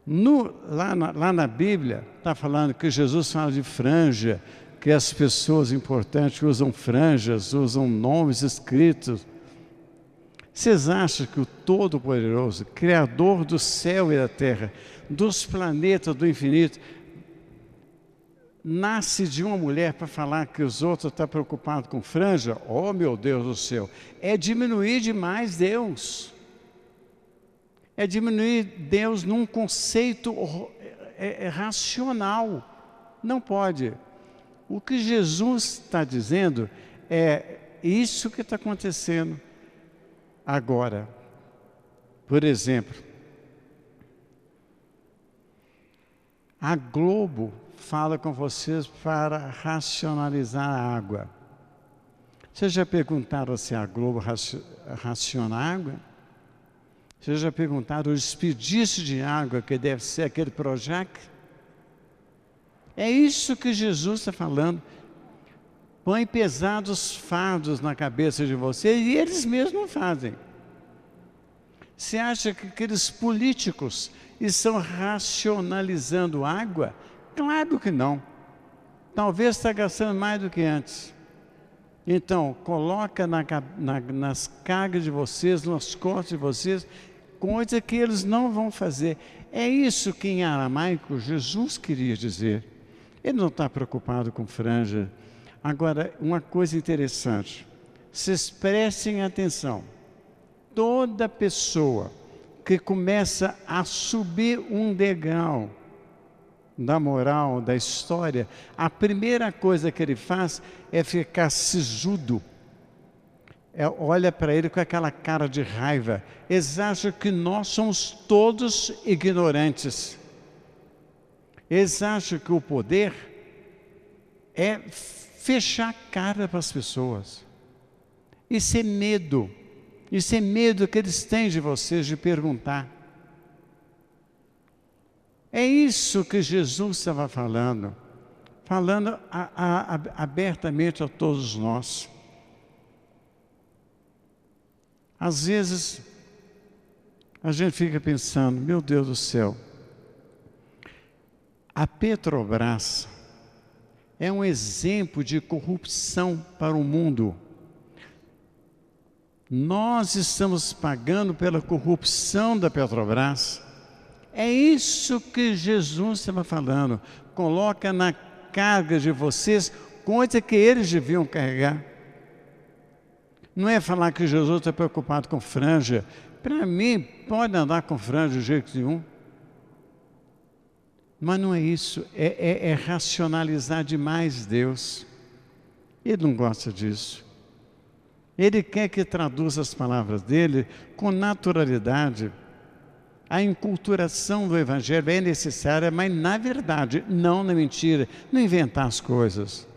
Lá na Bíblia, está falando que Jesus fala de franja, que as pessoas importantes usam franjas, usam nomes escritos. Vocês acham que o Todo-Poderoso, Criador do céu e da terra, dos planetas, do infinito, nasce de uma mulher para falar que os outros estão preocupados com franja? Oh, meu Deus do céu! É diminuir demais Deus. É diminuir Deus num conceito racional. Não pode. O que Jesus está dizendo é isso que está acontecendo agora. Por exemplo, a Globo fala com vocês para racionalizar a água. Vocês já perguntaram se a Globo raciona a água? Vocês já perguntaram o desperdício de água que deve ser aquele Projac? É isso que Jesus está falando. Põe pesados fardos na cabeça de vocês e eles mesmos não fazem. Você acha que aqueles políticos estão racionalizando água? Claro que não. Talvez está gastando mais do que antes. Então, coloca nas cargas de vocês, nas costas de vocês, coisa que eles não vão fazer. É isso que em aramaico Jesus queria dizer. Ele não está preocupado com franja. Agora, uma coisa interessante. Vocês prestem atenção. Toda pessoa que começa a subir um degrau da moral, da história, a primeira coisa que ele faz é ficar sisudo. Olha para ele com aquela cara de raiva. Eles acham que nós somos todos ignorantes. Eles acham que o poder é fechar a cara para as pessoas. Isso é medo. Isso é medo que eles têm de vocês, de perguntar. É isso que Jesus estava falando abertamente a todos nós. Às vezes, a gente fica pensando, meu Deus do céu, a Petrobras é um exemplo de corrupção para o mundo. Nós estamos pagando pela corrupção da Petrobras. É isso que Jesus estava falando. Coloca na carga de vocês coisa que eles deviam carregar. Não é falar que Jesus está preocupado com franja. Para mim, pode andar com franja de jeito nenhum. Mas não é isso. É racionalizar demais Deus. Ele não gosta disso. Ele quer que traduza as palavras dele com naturalidade. A enculturação do Evangelho é necessária, mas na verdade, não na mentira, não inventar as coisas.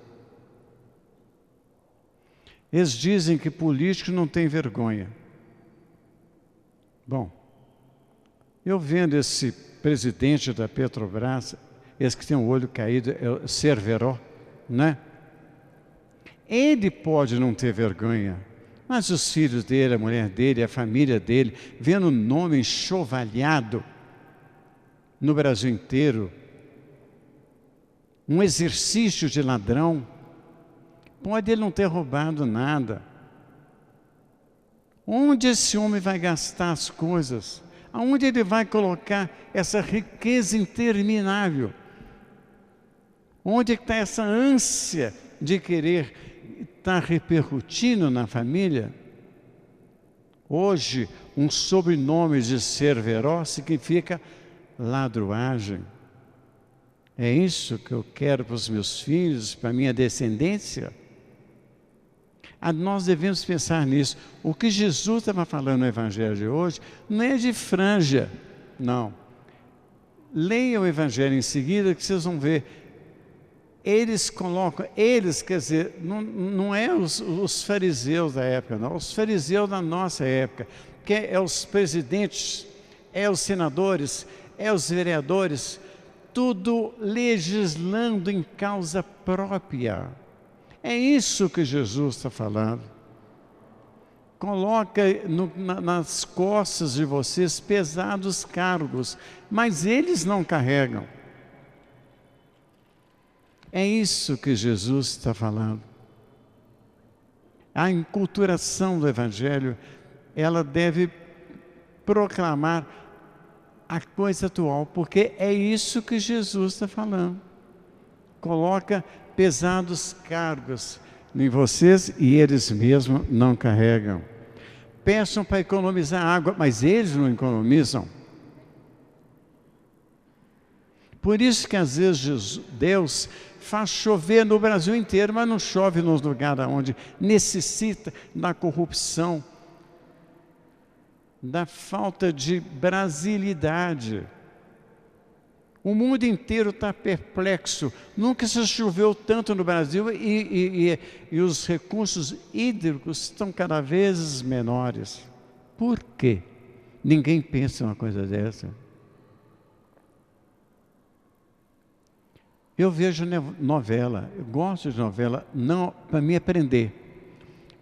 Eles dizem que político não tem vergonha. Bom, eu vendo esse presidente da Petrobras, esse que tem o olho caído, é o Cerveró, né? Ele pode não ter vergonha, mas os filhos dele, a mulher dele, a família dele, vendo o nome enxovalhado no Brasil inteiro, um exercício de ladrão, pode ele não ter roubado nada. Onde esse homem vai gastar as coisas? Aonde ele vai colocar essa riqueza interminável? Onde está essa ânsia de querer estar repercutindo na família? Hoje, um sobrenome de Cerveró significa ladruagem. É isso que eu quero para os meus filhos, para a minha descendência? Nós devemos pensar nisso. O que Jesus estava falando no Evangelho de hoje não é de franja, não. Leia o Evangelho em seguida que vocês vão ver. Eles colocam, quer dizer, não é os fariseus da época, não. Os fariseus da nossa época, que é os presidentes, é os senadores, é os vereadores, tudo legislando em causa própria. É isso que Jesus está falando. coloca nas costas de vocês pesados cargos, mas eles não carregam. É isso que Jesus está falando. A enculturação do Evangelho, ela deve proclamar a coisa atual, porque é isso que Jesus está falando. Coloca pesados cargos em vocês e eles mesmos não carregam. Peçam para economizar água, mas eles não economizam. Por isso que às vezes Deus faz chover no Brasil inteiro, mas não chove nos lugares onde necessita da corrupção, da falta de brasilidade. O mundo inteiro está perplexo. Nunca se choveu tanto no Brasil e os recursos hídricos estão cada vez menores. Por quê? Ninguém pensa uma coisa dessa. Eu vejo novela, eu gosto de novela, não para mim aprender.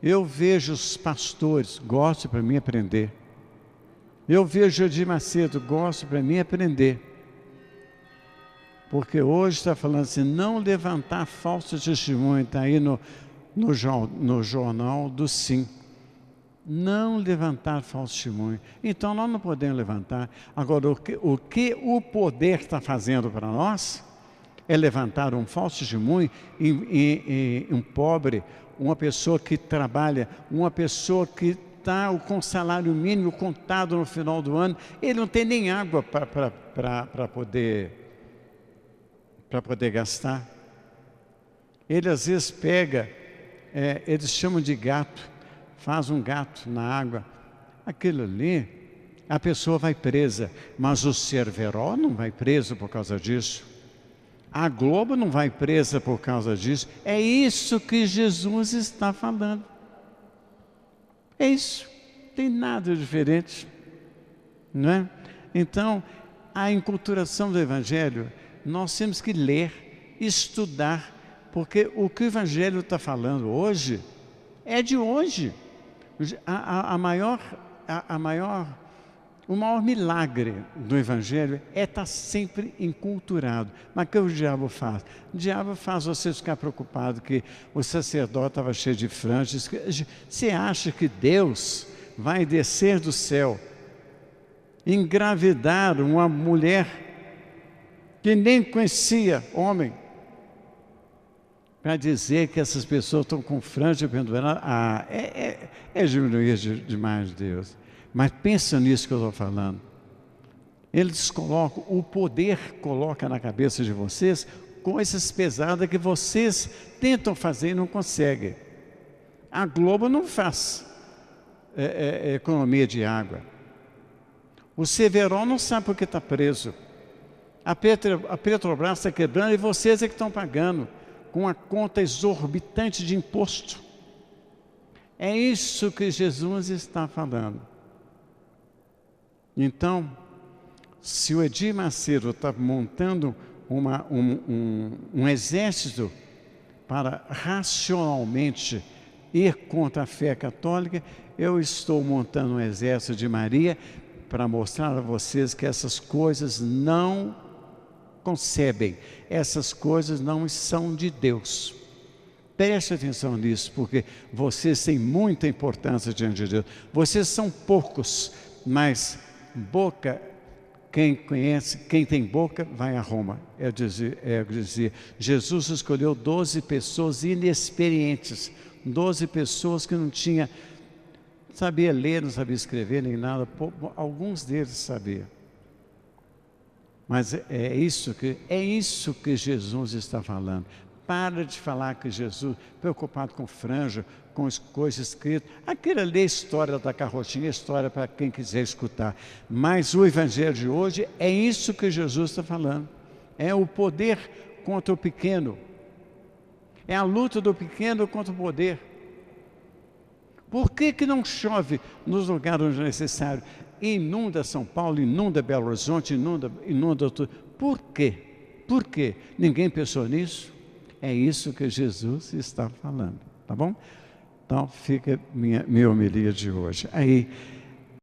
Eu vejo os pastores, gosto para mim aprender. Eu vejo Edir Macedo, gosto para mim aprender. Porque hoje está falando assim, não levantar falso testemunho, está aí no jornal do Sim. Não levantar falso testemunho. Então nós não podemos levantar. Agora, o que o poder está fazendo para nós é levantar um falso testemunho em um pobre, uma pessoa que trabalha, uma pessoa que está com salário mínimo contado no final do ano, ele não tem nem água para poder gastar. Ele às vezes pega, eles chamam de gato, faz um gato na água. Aquilo ali, a pessoa vai presa, mas o Cerveró não vai preso por causa disso. A Globo não vai presa por causa disso. É isso que Jesus está falando. É isso. Não tem nada diferente. Não é? Então, a enculturação do Evangelho, nós temos que ler, estudar, porque o que o Evangelho está falando hoje é de hoje. O maior milagre do Evangelho é estar sempre enculturado. Mas o que o diabo faz? O diabo faz você ficar preocupado que o sacerdote estava cheio de franjas. Você acha que Deus vai descer do céu, engravidar uma mulher que nem conhecia homem, para dizer que essas pessoas estão com franja pendurada? É diminuir demais Deus. Mas pensa nisso que eu estou falando. Eles colocam, o poder coloca na cabeça de vocês coisas pesadas que vocês tentam fazer e não conseguem. A Globo não faz economia de água. O Cerveró não sabe porque está preso. A Petrobras está quebrando e vocês é que estão pagando com a conta exorbitante de imposto. É isso que Jesus está falando. Então, se o Edir Macedo está montando um exército para racionalmente ir contra a fé católica, eu estou montando um exército de Maria para mostrar a vocês que essas coisas não concebem, essas coisas não são de Deus. Preste atenção nisso, porque vocês têm muita importância diante de Deus. Vocês são poucos, mas boca, quem conhece, quem tem boca, vai a Roma. Eu dizia, Jesus escolheu 12 pessoas inexperientes, 12 pessoas que não sabia ler, não sabia escrever, nem nada. Alguns deles sabiam. Mas é isso que Jesus está falando. Para de falar que Jesus, preocupado com franja, com as coisas escritas. Aquilo ali é história da carrocinha, história para quem quiser escutar. Mas o Evangelho de hoje é isso que Jesus está falando. É o poder contra o pequeno. É a luta do pequeno contra o poder. Por que não chove nos lugares onde é necessário? Inunda São Paulo, inunda Belo Horizonte, inunda tudo. Por quê? Por quê? Ninguém pensou nisso? É isso que Jesus está falando, tá bom? Então, fica minha homilia de hoje. Aí,